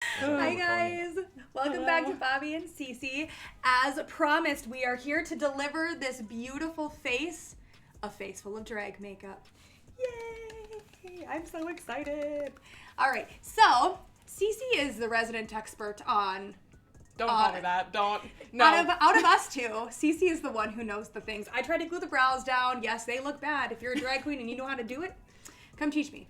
Hi guys, welcome back to Bobbie and Cece. As promised, we are here to deliver this beautiful face, a face full of drag makeup. Yay! I'm so excited. All right, so Cece is the resident expert on. Don't call me that. Don't. No. Out of us two, Cece is the one who knows the things. I tried to glue the brows down. Yes, they look bad. If you're a drag queen and you know how to do it, come teach me.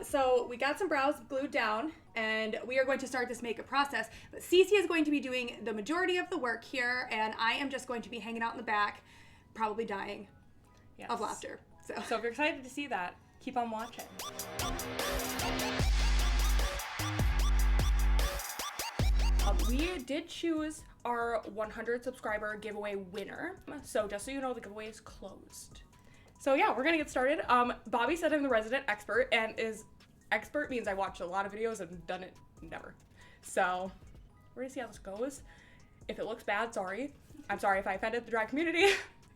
So we got some brows glued down, and we are going to start this makeup process. But Cece is going to be doing the majority of the work here, and I am just going to be hanging out in the back, probably dying of laughter. So if you're excited to see that, keep on watching. We did choose our 100 subscriber giveaway winner. So just so you know, the giveaway is closed. So yeah, we're gonna get started. Bobbie said I'm the resident expert, and expert means I watched a lot of videos and done it never. So we're gonna see how this goes. If it looks bad, sorry. I'm sorry if I offended the drag community.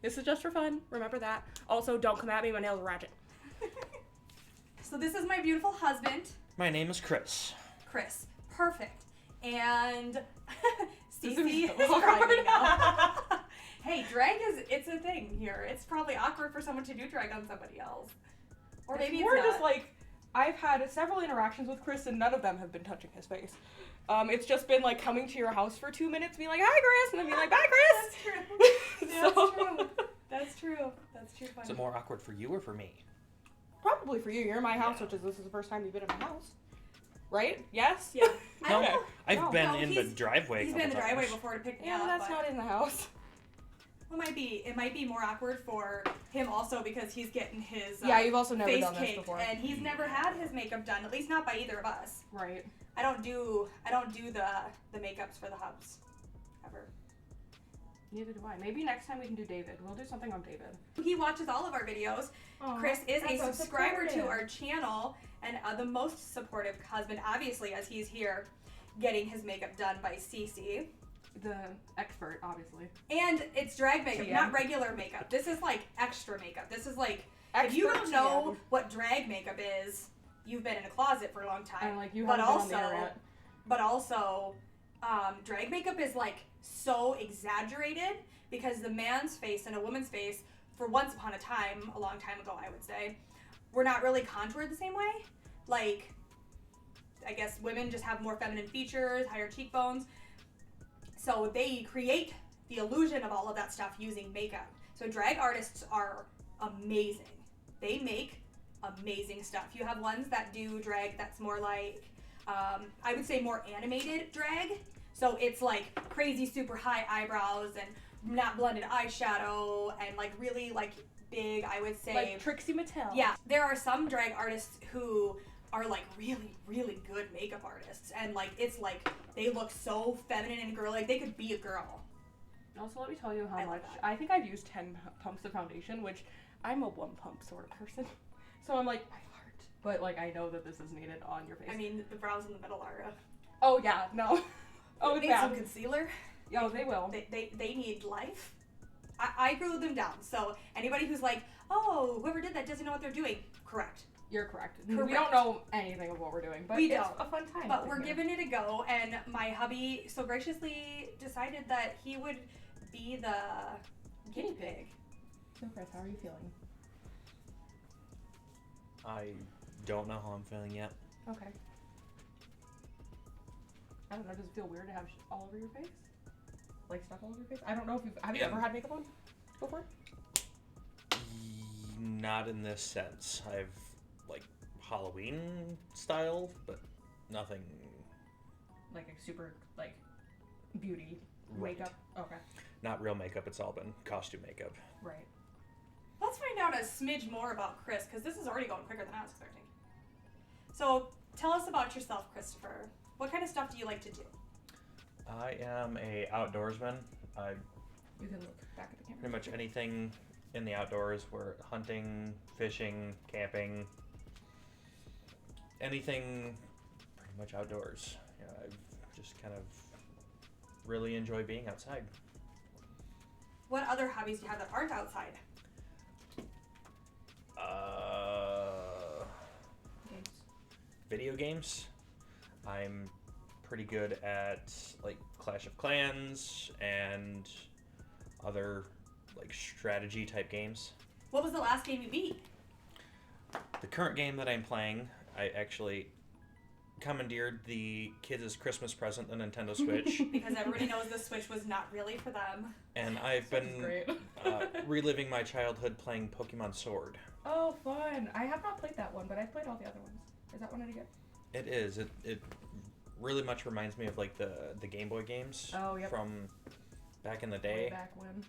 This is just for fun. Remember that. Also, don't come at me. My nails are ratchet. So this is my beautiful husband. My name is Chris. Chris. Perfect. And Cece is crying now. Hey, drag it's a thing here. It's probably awkward for someone to do drag on somebody else. Or maybe it's more not. just like, I've had several interactions with Chris and none of them have been touching his face. It's just been like coming to your house for 2 minutes, being like, "Hi, Chris," and then being like, "Bye, Chris." That's true. That's true. That's true. Is it more awkward for you or for me? Probably for you. You're in my house, which is this is the first time you've been in my house, right? Yes. Yeah. No, I I've been in the he's- driveway. He's a been in the couple driveway times. before to pick me Yeah, up. but that's but not in the house. it might be more awkward for him also because he's getting his Yeah, you've also never face done this caked, before. and he's never had his makeup done, at least not by either of us. Right. I don't do the makeups for the hubs ever. Neither do I. Maybe next time we can do David. We'll do something on David. He watches all of our videos. Aww, Chris is a that's so subscriber to supportive. our channel and the most supportive husband, obviously, as he's here getting his makeup done by Cece. The expert, obviously. And it's drag makeup, TM. not regular makeup. This is like extra makeup. This is like, Expert if you don't know TM. what drag makeup is, you've been in a closet for a long time. And like you but haven't also, been on the internet. But also, drag makeup is like so exaggerated because the man's face and a woman's face, for once upon a time, a long time ago I would say, were not really contoured the same way. Like, I guess women just have more feminine features, higher cheekbones. So they create the illusion of all of that stuff using makeup. So drag artists are amazing. They make amazing stuff. You have ones that do drag that's more like, I would say more animated drag. So it's like crazy super high eyebrows and not blended eyeshadow and like really like big, I would say. Like Trixie Mattel. Yeah, there are some drag artists who are like really, really good makeup artists, and like it's like they look so feminine and girly, like they could be a girl. Also, let me tell you how I much. love that. I think I've used 10 pumps of foundation, which I'm a one pump sort of person. So I'm like, my heart. But like, I know that this is needed on your face. I mean, the brows in the middle are. Oh yeah, no. Oh, it's Need some bad. concealer. Oh, they will. They need life. I grew them down. So anybody who's like, oh, whoever did that doesn't know what they're doing, correct. You're correct. Correct. We don't know anything of what we're doing, but We it's don't. a fun time. But we're giving it a go, and my hubby so graciously decided that he would be the guinea pig. So Chris, how are you feeling? I don't know how I'm feeling yet. Okay. I don't know, does it feel weird to have all over your face? Like stuff all over your face? I don't know if have you Yeah. ever had makeup on before? Not in this sense. I've like Halloween style, but nothing. Like a super like beauty Right. makeup? Okay. Not real makeup. It's all been costume makeup. Right. Let's find out a smidge more about Chris, because this is already going quicker than I was expecting. So tell us about yourself, Christopher. What kind of stuff do you like to do? I am a outdoorsman. I You can look back at the camera. pretty much anything in the outdoors. We're hunting, fishing, camping, anything pretty much outdoors. You know, I just kind of really enjoy being outside. What other hobbies do you have that aren't outside? Video games. I'm pretty good at like Clash of Clans and other like strategy type games. What was the last game you beat? The current game that I'm playing, I actually commandeered the kids' Christmas present, the Nintendo Switch. Because everybody knows the Switch was not really for them. And I've been reliving my childhood playing Pokemon Sword. Oh, fun. I have not played that one, but I've played all the other ones. Is that one any good? It is. It really much reminds me of like the Game Boy games from back in the day. Way back when.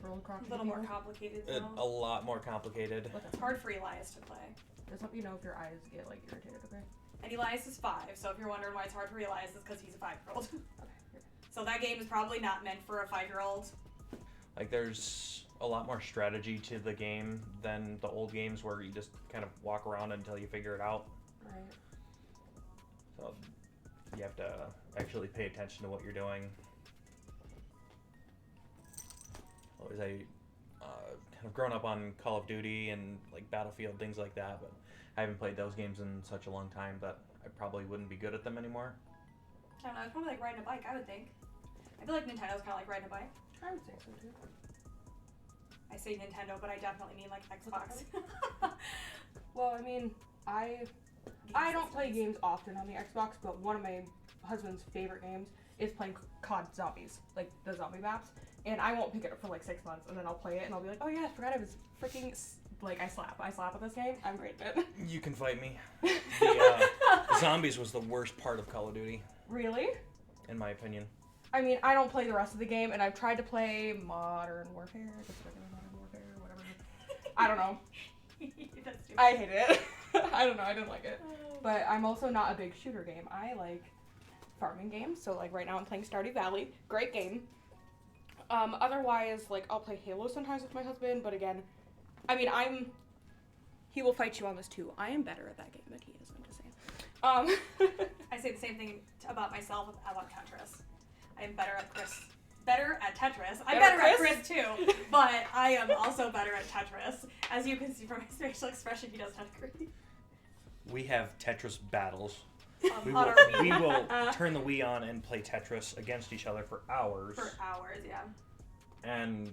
A little more complicated though. A lot more complicated. It's hard for Elias to play. Just let me know if your eyes get like irritated, okay? And Elias is 5, so if you're wondering why it's hard for Elias, it's because he's a 5-year-old. Okay. So that game is probably not meant for a 5-year-old. Like there's a lot more strategy to the game than the old games where you just kind of walk around until you figure it out. Right. So you have to actually pay attention to what you're doing. Always kind of grown up on Call of Duty and like Battlefield, things like that, but I haven't played those games in such a long time that I probably wouldn't be good at them anymore. I don't know, it's probably like riding a bike, I would think. I feel like Nintendo's kind of like riding a bike. I would say so too. I say Nintendo, but I definitely mean like Xbox. Well, I mean, I don't play games often on the Xbox, but one of my husband's favorite games is playing COD Zombies, like the zombie maps. And I won't pick it up for like 6 months, and then I'll play it, and I'll be like, oh yeah, I forgot I was freaking, like, I slap at this game. I'm great at it. You can fight me. The zombies was the worst part of Call of Duty. Really? In my opinion. I mean, I don't play the rest of the game, and I've tried to play Modern Warfare, whatever. I don't know. I hate it. I don't know, I didn't like it. But I'm also not a big shooter game. I like farming games, so like right now I'm playing Stardew Valley. Great game. Otherwise, like, I'll play Halo sometimes with my husband, but again, I mean, he will fight you on this too. I am better at that game than he is, I'm just saying. I say the same thing about myself with I love Tetris. I am better at Tetris. I'm better at Chris too, but I am also better at Tetris. As you can see from his facial expression, he does not agree. We have Tetris battles. We On our will Wii. turn the Wii on and play Tetris against each other for hours. For hours, yeah. And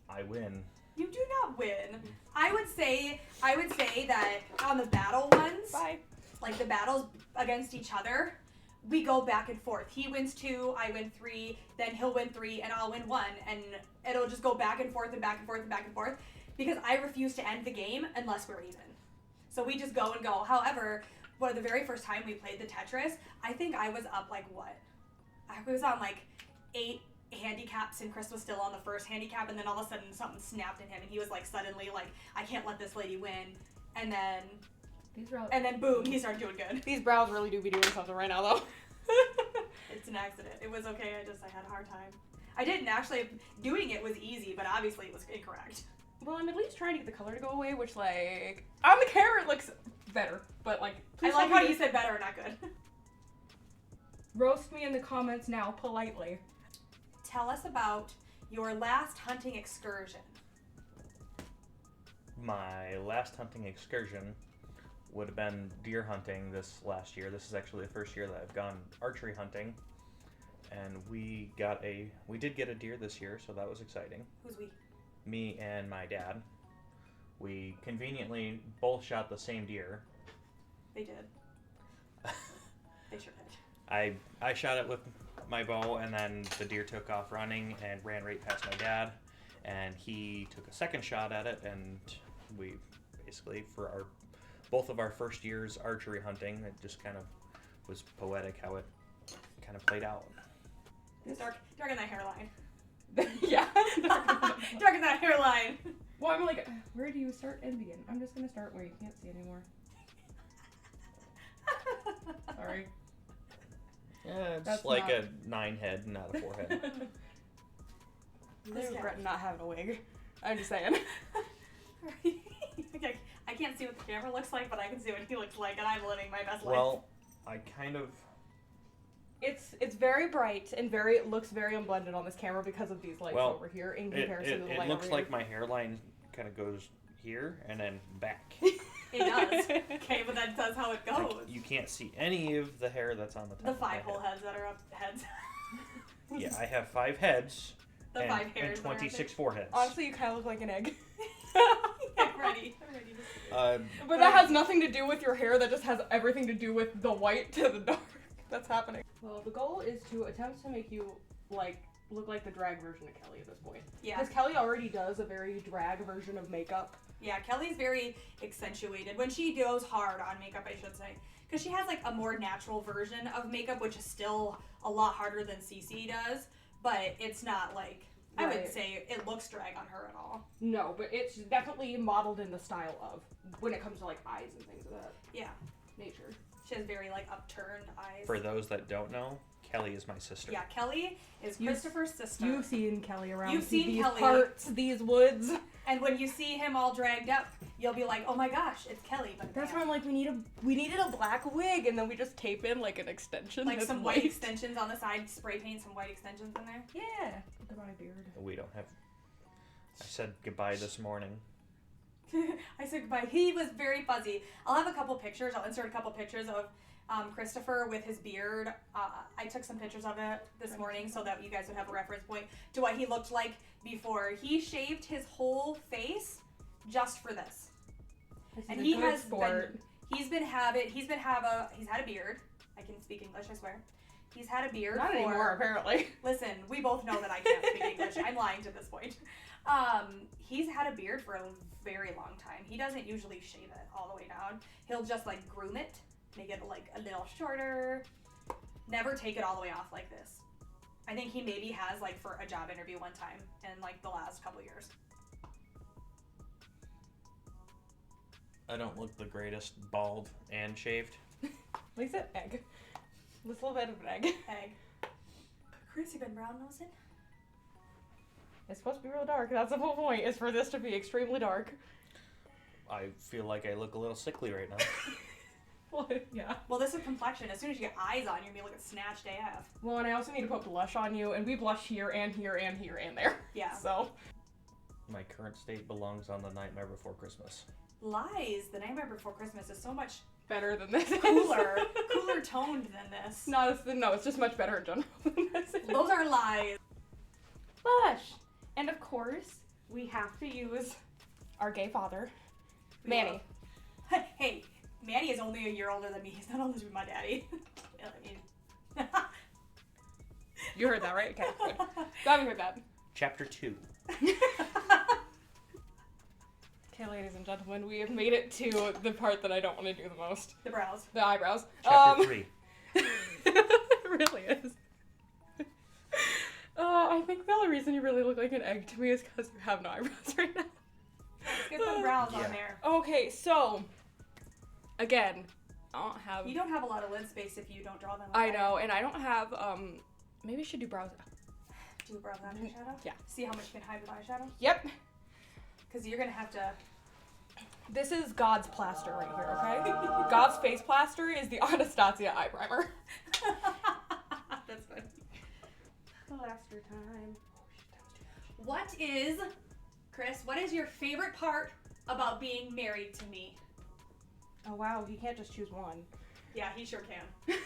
I win. You do not win. I would say that on the battle ones, like the battles against each other, we go back and forth. He wins 2, I win 3, then he'll win 3, and I'll win 1, and it'll just go back and forth and back and forth and back and forth, because I refuse to end the game unless we're even. So we just go and go. However, the very first time we played the Tetris, I think I was up like what? I was on like 8 handicaps and Chris was still on the first handicap, and then all of a sudden something snapped in him and he was like suddenly like, I can't let this lady win. And then boom, he started doing good. These brows really do be doing something right now though. It's an accident. It was okay, I had a hard time. I didn't actually, doing it was easy, but obviously it was incorrect. Well, I'm at least trying to get the color to go away, which like, on the camera it looks better, but like, I like how you said better, not good. Roast me in the comments now, politely. Tell us about your last hunting excursion. My last hunting excursion would have been deer hunting this last year. This is actually the first year that I've gone archery hunting. And we did get a deer this year, so that was exciting. Who's we? Me and my dad. We conveniently both shot the same deer. They did. They sure did. I shot it with my bow, and then the deer took off running and ran right past my dad, and he took a second shot at it, and we basically, for both of our first years archery hunting, it just kind of was poetic how it kind of played out. Dark in that hairline. Yeah. Dark in that hairline. Well, I'm like, where do you start and begin? I'm just gonna start where you can't see anymore. Sorry. Yeah, it's That's like not... a 9 head, not a 4 head. I regret not having a wig. I'm just saying. I can't see what the camera looks like, but I can see what he looks like, and I'm living my best life. Well, I kind of... It's very bright and looks very unblended on this camera because of these lights over here in comparison to the light it looks over like here. my hairline kind of goes here and then back. It does. Okay, but that's how it goes. Like, you can't see any of the hair that's on the top. The of my 5 whole head. heads that are up heads. Yeah, I have 5 heads. The and, 5 hairs. and 26 foreheads. Honestly, you kind of look like an egg. I'm ready. I'm ready to see it. But that has nothing to do with your hair. That just has everything to do with the white to the dark that's happening. Well, the goal is to attempt to make you look like the drag version of Kelly at this point. Yeah. Because Kelly already does a very drag version of makeup. Yeah, Kelly's very accentuated. When she goes hard on makeup, I should say. Because she has like a more natural version of makeup, which is still a lot harder than Cece does. But it's not like, I would Right. say it looks drag on her at all. No, but it's definitely modeled in the style of when it comes to like eyes and things of that Yeah. nature. She has very like upturned eyes. For those that don't know, Kelly is my sister. Yeah, Kelly is Christopher's sister. You've seen Kelly around. You've seen these Kelly. parts, these woods. And when you see him all dragged up, you'll be like, oh my gosh, it's Kelly. But That's why I'm like, we needed a black wig, and then we just tape in like an extension. like that's some white extensions on the side, spray paint some white extensions in there. Yeah. Goodbye, beard. We don't have. I said goodbye this morning. I said goodbye. He was very fuzzy. I'll have a couple pictures. I'll insert a couple pictures of Christopher with his beard. I took some pictures of it this morning so that you guys would have a reference point to what he looked like before. He shaved his whole face just for this. And he has he's had a beard. I can speak English, I swear. He's had a beard Not anymore, apparently. Listen, we both know that I can't speak English. I'm lying to this point. He's had a beard for a very long time. He doesn't usually shave it all the way down. He'll just like groom it, make it like a little shorter. Never take it all the way off like this. I think he maybe has like for a job interview one time in like the last couple years. I don't look the greatest bald and shaved. At least an egg. Just a little bit of an egg. Chris, you been brown nosing? It's supposed to be real dark. That's the whole point, is for this to be extremely dark. I feel like I look a little sickly right now. Well, yeah. Well, this is complexion. As soon as you get eyes on you, you're gonna be looking snatched AF. Well, and I also need to put blush on you, and we blush here and here and here and there. Yeah. So. My current state belongs on the Nightmare Before Christmas. Lies. The Nightmare Before Christmas is so much Better than this. cooler toned than this. No, it's just much better in general than this. Those are lies. Blush. And of course, we have to use our gay father, Manny. Hey, Manny is only a year older than me. He's not older than my daddy. You know what I mean? You heard that, right? Okay, good. Glad we heard that. Chapter 2. Okay, ladies and gentlemen, we have made it to the part that I don't want to do the most. The brows. The eyebrows. Chapter 3. It really is. I think the only reason you really look like an egg to me is because you have no eyebrows right now. Get some brows Yeah. on there. Okay, so, again, I don't have... You don't have a lot of lid space if you don't draw them. I know, and I don't have, maybe I should do brows. Do brows under eyeshadow? Yeah. See how much you can hide with eyeshadow? Yep. Because you're going to have to... This is God's plaster right here, okay? God's face plaster is the Anastasia eye primer. That's funny. Plaster time. What is your favorite part about being married to me? Oh wow, he can't just choose one. Yeah, he sure can.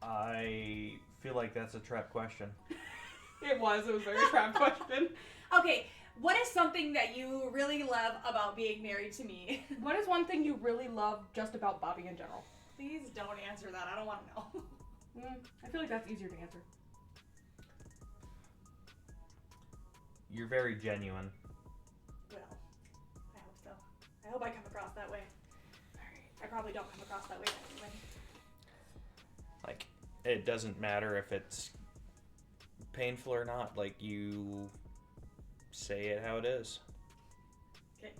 I feel like that's a trap question. It was a very trap question. Okay, what is something that you really love about being married to me? What is one thing you really love just about Bobbie in general? Please don't answer that. I don't want to know. I feel like that's easier to answer. You're very genuine. Well, I hope so. I hope I come across that way. I probably don't come across that way anyway. Like, it doesn't matter if it's painful or not. Like, you say it how it is. Okay,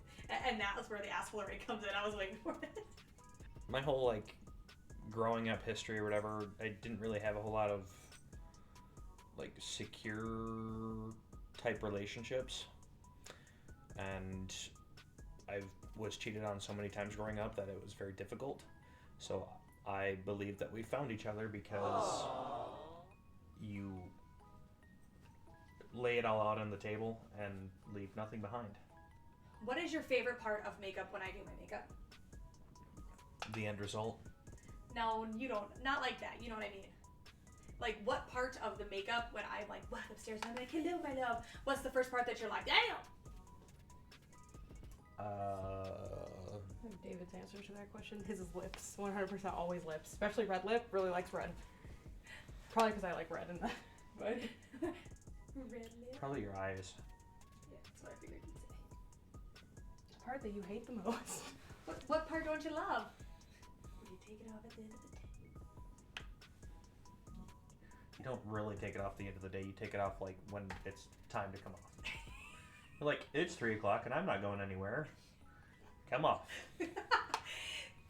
and that's where the ass-flurry comes in. I was waiting for it. My whole, like, growing up history or whatever, I didn't really have a whole lot of, like, secure type relationships. And I was cheated on so many times growing up that it was very difficult. So I believe that we found each other because you lay it all out on the table and leave nothing behind. What is your favorite part of makeup when I do my makeup? The end result. No, you don't. Not like that. You know what I mean? Like, what part of the makeup when I'm like, walk upstairs and I'm like, hello, my love. What's the first part that you're like, damn? David's answer to that question, his is lips. 100% always lips. Especially red lip. Really likes red. Probably because I like red in that. But Red lip. Probably your eyes. Yeah, that's what I figured you'd say. the part that you hate the most. What part don't you love? Would you take it off at the end of the day? You don't really take it off the end of the day. You take it off like when it's time to come off. You're like, it's 3 o'clock and I'm not going anywhere. Come off.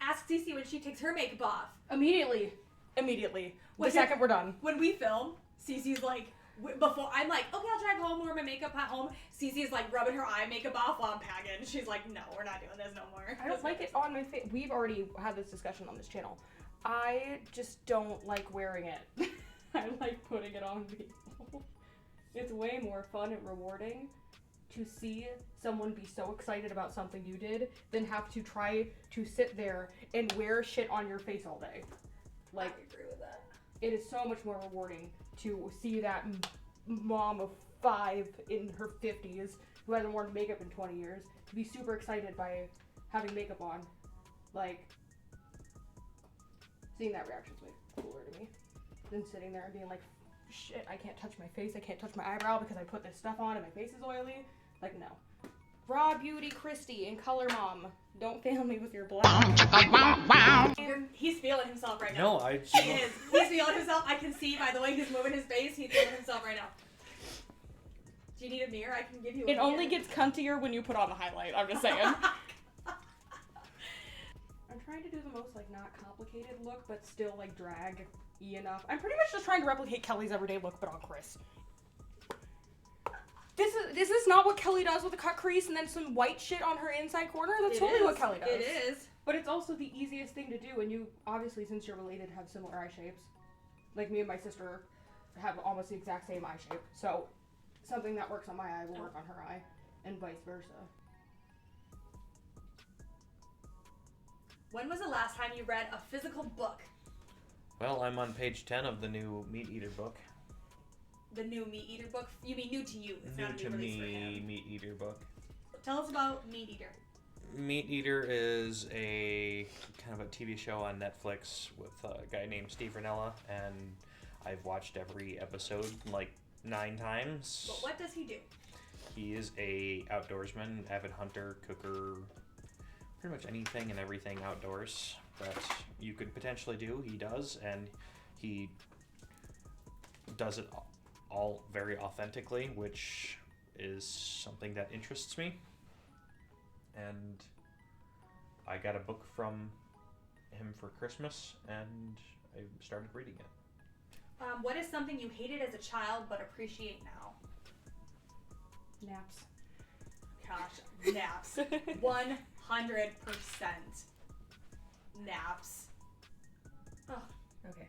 Ask Cece when she takes her makeup off. Immediately. The second we're done. When we film, Cece's like, before I'm like, okay, I'll drive home, wear my makeup at home. Cece's like rubbing her eye makeup off while I'm packing. She's like, no, we're not doing this no more. I don't like it on my face. We've already had this discussion on this channel. I just don't like wearing it. I like putting it on people. It's way more fun and rewarding to see someone be so excited about something you did than have to try to sit there and wear shit on your face all day. Like, I agree with that. it is so much more rewarding to see that mom of 5 in her 50s who hasn't worn makeup in 20 years to be super excited by having makeup on. Like, seeing that reaction's way cooler to me than sitting there and being like, shit, I can't touch my face, I can't touch my eyebrow because I put this stuff on and my face is oily. Like, no. Raw Beauty Christy and Color Mom, don't fail me with your black. He's feeling himself right now. No, I just... He is. He's feeling himself. I can see by the way he's moving his face. He's feeling himself right now. Do you need a mirror? I can give you a It mirror. only gets cuntier when you put on the highlight, I'm just saying. I'm trying to do the most, like, not complicated look, but still, like, drag-y enough. I'm pretty much just trying to replicate Kelly's everyday look, but on Chris. This is not what Kelly does with a cut crease and then some white shit on her inside corner. That's totally what Kelly does. It is. But it's also the easiest thing to do, and you, obviously, since you're related, have similar eye shapes. Like, me and my sister have almost the exact same eye shape. So, something that works on my eye will work on her eye, and vice versa. When was the last time you read a physical book? Well, I'm on page 10 of the new Meat Eater book. The new Meat Eater book? You mean new to you? It's New not a to new release for me him. Meat Eater book. Tell us about Meat Eater. Meat Eater is a kind of a TV show on Netflix with a guy named Steve Ranella, and I've watched every episode like 9 times. But what does he do? He is a outdoorsman, avid hunter, cooker, pretty much anything and everything outdoors that you could potentially do, he does, and he does it all very authentically, which is something that interests me. And I got a book from him for Christmas, and I started reading it. What is something you hated as a child but appreciate now? Naps. Gosh, naps. 100% naps. Oh, Okay.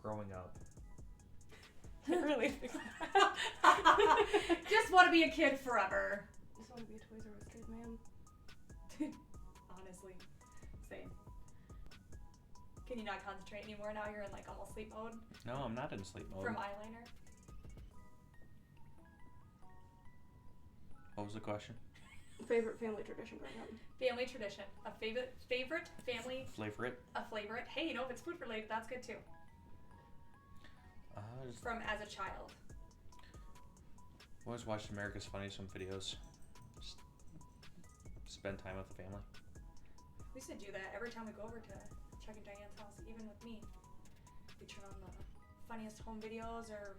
Growing up. Really? just want to be a kid forever. Just want to be a Toys R Us kid, man. Honestly, same. Can you not concentrate anymore now? You're in like almost sleep mode No, I'm not in sleep mode. from eyeliner. What was the question? Favorite family tradition growing up? Family tradition. A favorite family. Favorite? A favorite. Hey, you know if it's food related, that's good too. From as a child. Always watched America's Funniest Home Videos. Just spend time with the family. We used to do that every time we go over to Chuck and Diane's house, even with me. We turn on the funniest home videos or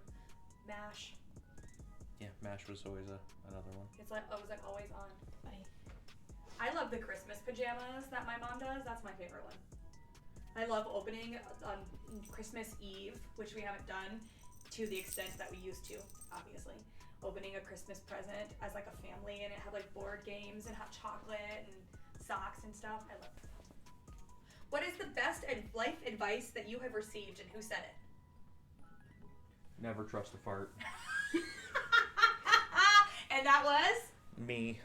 MASH. Yeah, MASH was always another one. It's like it was like always on. Funny. I love the Christmas pajamas that my mom does. That's my favorite one. I love opening on Christmas Eve, which we haven't done to the extent that we used to, obviously. Opening a Christmas present as like a family, and it had like board games and hot chocolate and socks and stuff. I love it. What is the best life advice that you have received, and who said it? Never trust a fart. And that was? Me.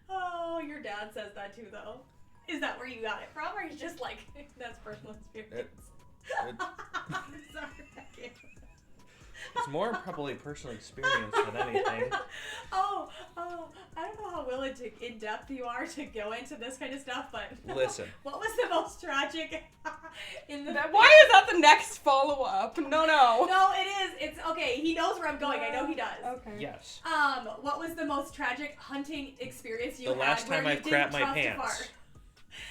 Oh, your dad says that too, though. Is that where you got it from, or you just like, that's personal experience? I'm sorry, I can't. It's more probably personal experience than anything. Oh, I don't know how in depth you are to go into this kind of stuff, but Listen. What was the most tragic in the? Why is that the next follow up? No. No, it is. It's okay. He knows where I'm going. I know he does. Okay. Yes. What was the most tragic hunting experience you had? The last time I crapped my trust a pants. fart?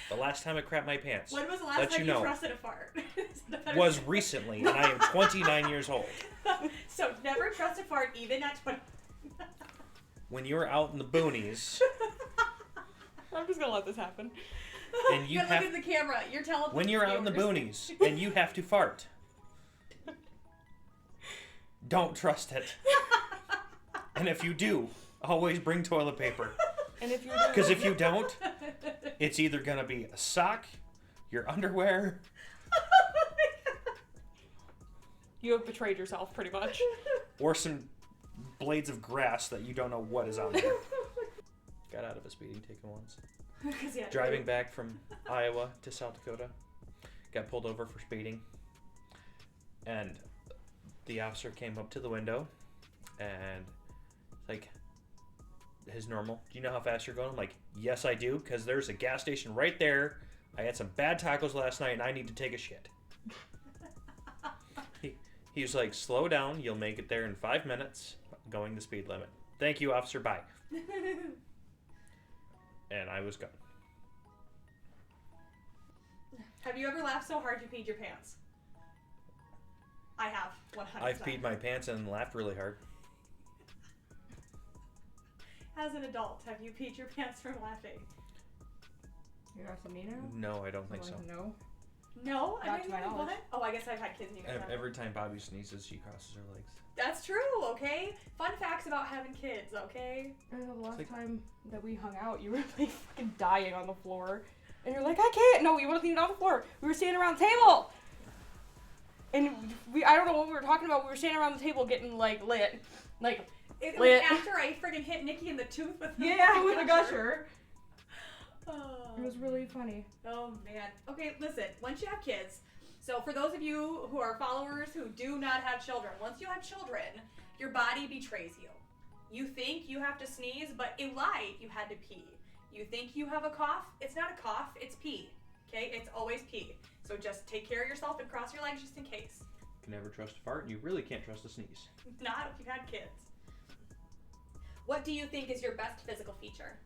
The last time I crapped my pants. When was the last time you trusted a fart? Was recently, and I am 29 years old. So never trust a fart, even at 20. When you're out in the boonies, I'm just gonna let this happen. and you Good have look at the camera. You're telling. when you're out in the boonies and you have to fart, don't trust it. And if you do, always bring toilet paper. And if you Because if you don't, it's either gonna be a sock, your underwear. you have betrayed yourself, pretty much. Or some blades of grass that you don't know what is on there. Got out of a speeding ticket once. Driving back from Iowa to South Dakota. Got pulled over for speeding. And the officer came up to the window and like his normal, do you know how fast you're going? I'm like, yes I do, because there's a gas station right there. I had some bad tacos last night and I need to take a shit. He was like, slow down, you'll make it there in 5 minutes, going the speed limit. Thank you, officer, bye. And I was gone. Have you ever laughed so hard you peed your pants? I have, 100%. I've peed my pants and laughed really hard. As an adult, have you peed your pants from laughing? You're asking me now? No, I don't think so. No. No? Not to my knowledge. What? Oh, I guess I've had kids and you guys haven't. Every time Bobbie sneezes, she crosses her legs. That's true, okay? Fun facts about having kids, okay? I know the last time that we hung out, you were like fucking dying on the floor. And you're like, I can't. No, you wasn't even on the floor. We were standing around the table. And I don't know what we were talking about. We were standing around the table getting like lit. Like, It lit. was after I friggin' hit Nikki in the tooth with the with a gusher. Oh. It was really funny. Oh man. Okay, listen, once you have kids, so for those of you who are followers who do not have children, once you have children, your body betrays you. You think you have to sneeze, but it lied, you had to pee. You think you have a cough, it's not a cough, it's pee. Okay, it's always pee. So just take care of yourself and cross your legs just in case. You can never trust a fart, and you really can't trust a sneeze. Not if you've had kids. What do you think is your best physical feature?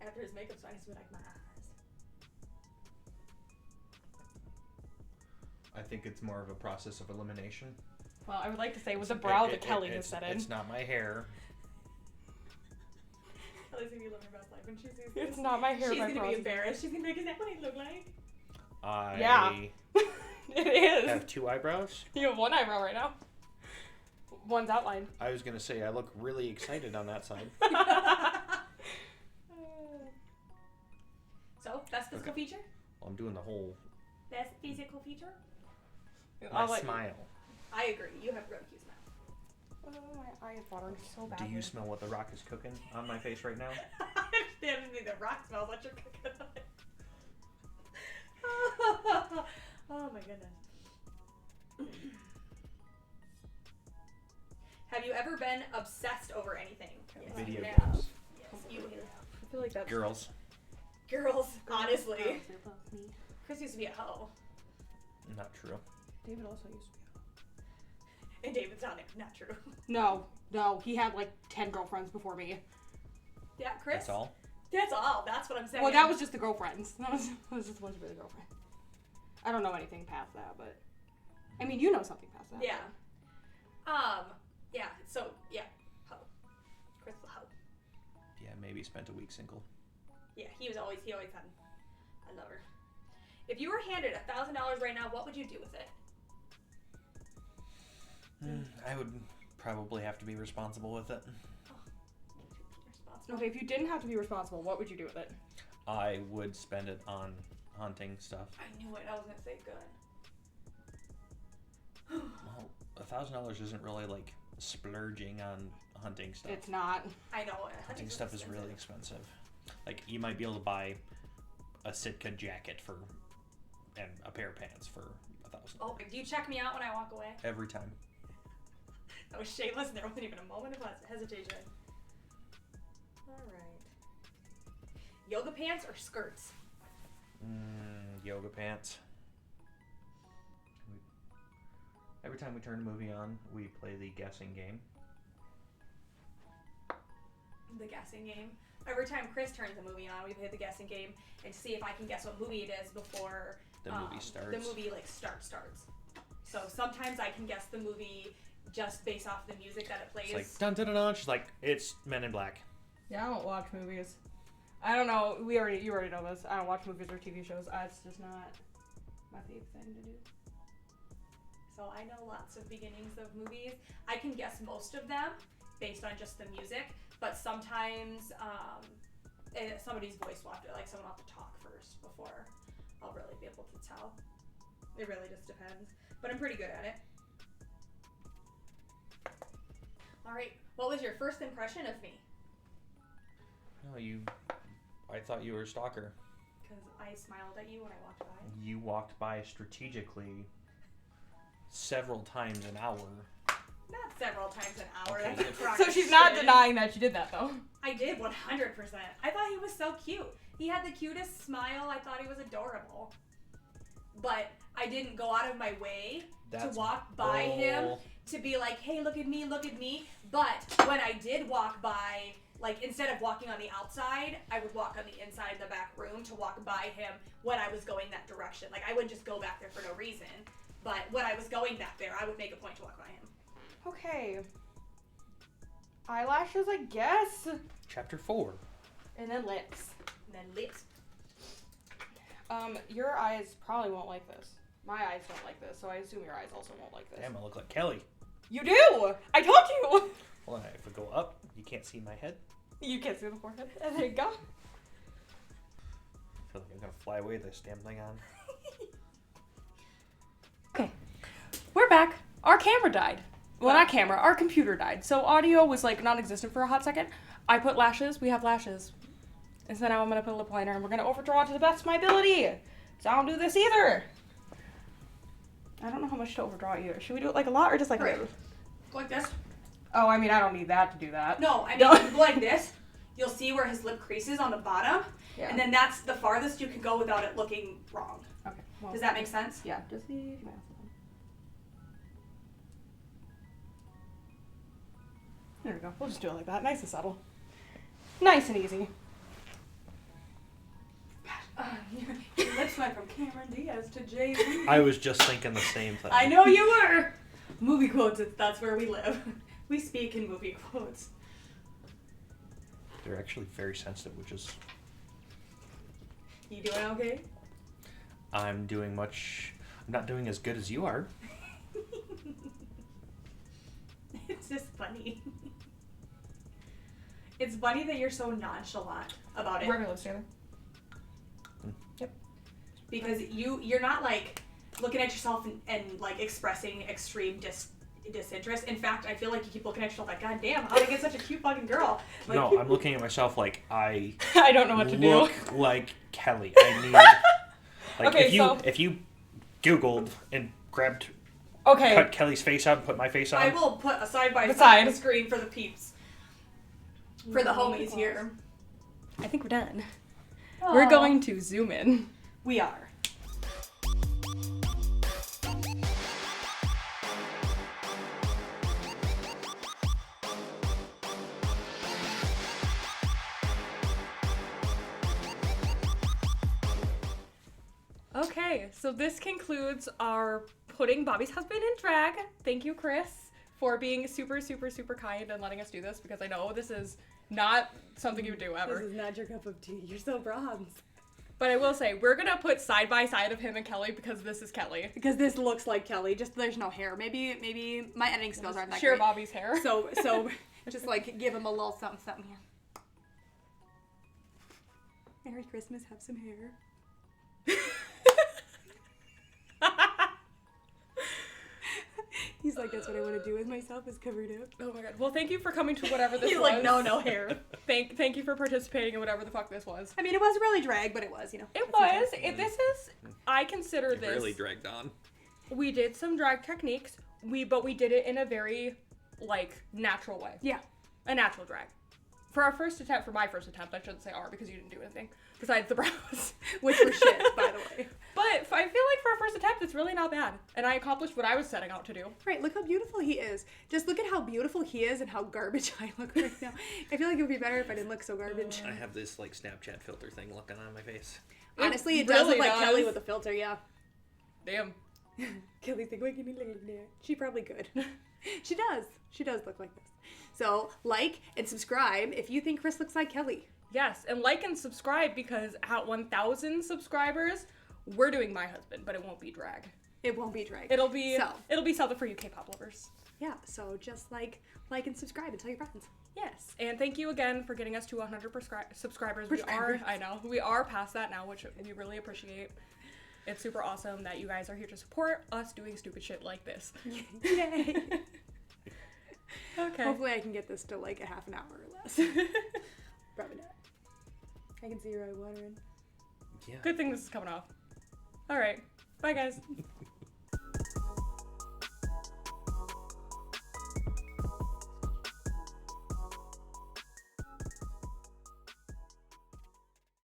After his makeup starting to like my eyes. I think it's more of a process of elimination. Well, I would like to say with the brow that Kelly has set in. It's not my hair. Kelly's gonna be living her best life when she sees this. It's not my hair. She's my gonna brows. be embarrassed. She's gonna be like, is that what I look like? I It is. have 2 eyebrows. You have one eyebrow right now. One's outlined. I was gonna say I look really excited on that side. So, best physical feature? Well, I'm doing the whole Best physical feature? my smile. I agree. You have a really cute smile. Oh, my eye is watering so bad. Do you smell what the Rock is cooking on my face right now? They haven't made the rock smells what you're cooking on it. Oh my goodness. Have you ever been obsessed over anything? Yes, Video you have. games. Yes, you have. I feel like that's Girls. Girls, honestly. Girls, you're both me. Chris used to be a hoe. Not true. David also used to be. And David's not true. No, he had like 10 girlfriends before me. Yeah, Chris? That's all. That's all. That's what I'm saying. Well, that was just the girlfriends. That was just a bunch of the girlfriends. I don't know anything past that, but I mean, you know something past that. Yeah. Yeah. So yeah, hoe. Chris the hoe. Yeah, maybe spent a week single. Yeah, he always had a lover. If you were handed $1,000 right now, what would you do with it? I would probably have to be responsible with it. Responsible Okay, if you didn't have to be responsible, what would you do with it? I would spend it on hunting stuff. I knew it. I was gonna say gun. Well, $1,000 isn't really like splurging on hunting stuff. It's not. I know. Hunting stuff is really expensive. Like, you might be able to buy a Sitka jacket and a pair of pants for $1,000. Oh, do you check me out when I walk away? Every time. That was shameless. There wasn't even a moment of hesitation. All right. Yoga pants or skirts? Yoga pants. Every time we turn a movie on, we play the guessing game. The guessing game. Every time Chris turns a movie on, we play the guessing game and see if I can guess what movie it is before The movie starts. The movie starts. So sometimes I can guess the movie just based off the music that it plays. It's like dun dun dun dun. She's like, it's Men in Black. Yeah, I don't watch movies. I don't know. You already know this. I don't watch movies or TV shows. It's just not my favorite thing to do. So I know lots of beginnings of movies. I can guess most of them based on just the music, but sometimes somebody's voice will have to, like, someone will have to talk first before I'll really be able to tell. It really just depends, but I'm pretty good at it. All right, what was your first impression of me? No, I thought you were a stalker. Because I smiled at you when I walked by. You walked by strategically several times an hour. Not several times an hour. Okay, That's a crock So of she's not shit. denying that she did that, though. I did 100%. I thought he was so cute. He had the cutest smile. I thought he was adorable. But I didn't go out of my way to walk by him to be like, hey, look at me, look at me. But when I did walk by, like, instead of walking on the outside, I would walk on the inside in the back room to walk by him when I was going that direction. Like, I wouldn't just go back there for no reason. But when I was going back there, I would make a point to walk by him. Okay. Eyelashes, I guess. Chapter 4. And then lips. And then lips. Your eyes probably won't like this. My eyes don't like this, so I assume your eyes also won't like this. Damn, I look like Kelly. You do! I told you! Well, if I go up, you can't see my head. You can't see the forehead. And there you go. I feel like I'm gonna fly away with this damn thing on. Okay. We're back. Our camera died. Well, not camera. Our computer died. So audio was, like, non-existent for a hot second. I put lashes. We have lashes. And so now I'm going to put a lip liner, and we're going to overdraw it to the best of my ability. So I don't do this either. I don't know how much to overdraw either. Should we do it, like, a lot or just, like, Right. this? Go like this. Oh, I mean, I don't need that to do that. No, I mean, if you go like this, you'll see where his lip crease is on the bottom. Yeah. And then that's the farthest you can go without it looking wrong. Okay. Well, Does that make sense? Yeah, just leave your mask on. There we go. We'll just do it like that. Nice and subtle. Nice and easy. Your lips went from Cameron Diaz to Jay-Z. I was just thinking the same thing. I know you were. Movie quotes, that's where we live. We speak in movie quotes. They're actually very sensitive, which is... You doing okay? I'm not doing as good as you are. It's just funny. It's funny that you're so nonchalant about it. We're gonna live together. Yep. Because you're not, like, looking at yourself and like, expressing extreme disinterest. In fact, I feel like you keep looking at yourself like, God damn, how did I get such a cute fucking girl? Like, No, I'm looking at myself like I don't know what to look do. like Kelly. I need... Like, Okay, if you Googled and grabbed... Okay. Cut Kelly's face out and put my face on. I will put a side by Beside. side on the screen for the peeps. For the homies here. I think we're done. We're going to zoom in. We are. Okay, so this concludes our putting Bobbie's husband in drag. Thank you, Chris, for being super, super, super kind and letting us do this, because I know this is not something you would do ever. This is not your cup of tea. You're so bronze. But I will say, we're gonna put side by side of him and Kelly because this is Kelly. Because this looks like Kelly, just there's no hair. Maybe my editing skills aren't that Share great. Bobbie's hair. So just like give him a little something here. Merry Christmas, have some hair. He's like, that's what I want to do with myself, is covered up. Oh my god. Well, thank you for coming to whatever this He's was. like, no hair. Thank you for participating in whatever the fuck this was. I mean, it wasn't really drag, but it was, you know. It That's was. This is, I consider It this. really dragged on. We did some drag techniques, but we did it in a very, like, natural way. Yeah. A natural drag. For my first attempt, I shouldn't say our because you didn't do anything besides the brows. Which were shit, by the way. But I feel like for a first attempt, it's really not bad. And I accomplished what I was setting out to do. Right, look how beautiful he is. Just look at how beautiful he is and how garbage I look right now. I feel like it would be better if I didn't look so garbage. I have this like Snapchat filter thing looking on my face. Honestly, it does really look like does. Kelly with a filter, yeah. Damn. Kelly's like, why can you look like that? She probably could. She does. She does look like this. So, like and subscribe if you think Chris looks like Kelly. Yes, and like and subscribe because at 1,000 subscribers, we're doing My Husband, but it won't be drag. It won't be drag. It'll be something for you K-pop lovers. Yeah, so just like and subscribe and tell your friends. Yes, and thank you again for getting us to 100 subscribers. We are past that now, which we really appreciate. It's super awesome that you guys are here to support us doing stupid shit like this. Yay! Okay. Hopefully I can get this to like a half an hour or less. Probably not. I can see your eye watering. Yeah. Good thing this is coming off. All right. Bye, guys.